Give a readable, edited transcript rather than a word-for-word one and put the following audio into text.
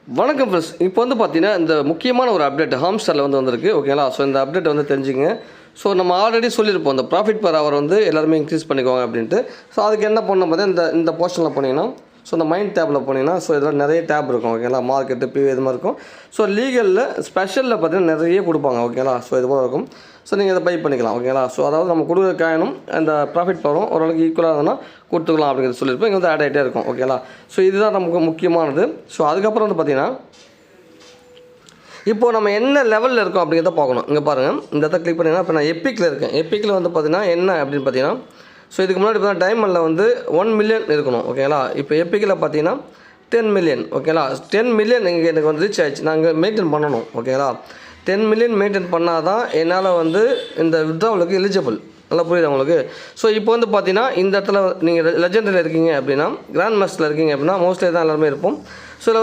வணக்கம் ஃப்ரெண்ட்ஸ். இப்போ வந்து பார்த்தீங்கன்னா இந்த முக்கியமான ஒரு அப்டேட் ஹாம்ஸ்டரில் வந்திருக்கு ஓகேங்களா. ஸோ இந்த அப்டேட் தெரிஞ்சுங்க. ஸோ நம்ம ஆல்ரெடி சொல்லியிருப்போம் இந்த ப்ராஃபிட் பர் ஹவர் எல்லாருமே இன்க்ரீஸ் பண்ணிக்குவாங்க அப்படின்ட்டு. ஸோ அதுக்கு என்ன பண்ணணும் பார்த்தீங்கன்னா இந்த போர்ஷனில் போனீங்கன்னா ஸோ இந்த மைண்ட் டேப்பில் போனீங்கன்னா ஸோ இதில் நிறைய டேப் இருக்கும் ஓகேங்களா. மார்க்கெட்டு பிவி இது மாதிரி இருக்கும். ஸோ லீகலில் ஸ்பெஷலில் பார்த்தீங்கன்னா நிறைய கொடுப்பாங்க ஓகேங்களா. ஸோ இது போல் இருக்கும். ஸோ நீங்கள் இதை பை பண்ணிக்கலாம் ஓகேங்களா. ஸோ அதாவது நம்ம கொடுக்குற காயினும் அந்த ப்ராஃபிட் பவரும் ஓரளவுக்கு ஈக்குவலாக இருந்ததுன்னா கொடுத்துக்கலாம் அப்படிங்கிறது சொல்லியிருப்போம். இங்கே ஆட் ஆகிட்டே இருக்கும் ஓகேங்களா. ஸோ இதுதான் நமக்கு முக்கியமானது. ஸோ அதுக்கப்புறம் பார்த்தீங்கன்னா இப்போது நம்ம என்ன லெவலில் இருக்கோம் அப்படிங்கிறத பார்க்கணும். இங்கே பாருங்கள், இந்த இடத்த கிளிக் பண்ணிங்கன்னா இப்போ நான் எப்பிக்கில் இருக்கேன். எப்பிக்கில் பார்த்தீங்கன்னா என்ன அப்படின்னு பார்த்தீங்கன்னா ஸோ இதுக்கு முன்னாடி பார்த்தீங்கன்னா டைமண்டில் 1 மில்லியன் இருக்கணும் ஓகேங்களா. இப்போ எப்பிக்கில் பார்த்தீங்கன்னா 10 மில்லியன் ஓகேங்களா. 10 மில்லியன் இங்கே எனக்கு ரீச் ஆகிடுச்சு. நாங்கள் மெயின்டைன் பண்ணணும் ஓகேங்களா. 10 மில்லியன் மெயின்டைன் பண்ணால் தான் என்னால் இந்த வித்ட்ராவலுக்கு எலிஜிபிள். நல்லா புரியுது உங்களுக்கு. ஸோ இப்போ பார்த்தீங்கன்னா இந்த இடத்துல நீங்கள் லெஜெண்டில் இருக்கீங்க அப்படின்னா, கிராண்ட் மாஸ்டரில் இருக்கீங்க அப்படின்னா மோஸ்ட்லி தான் எல்லாருமே இருப்போம். ஸோ இதில்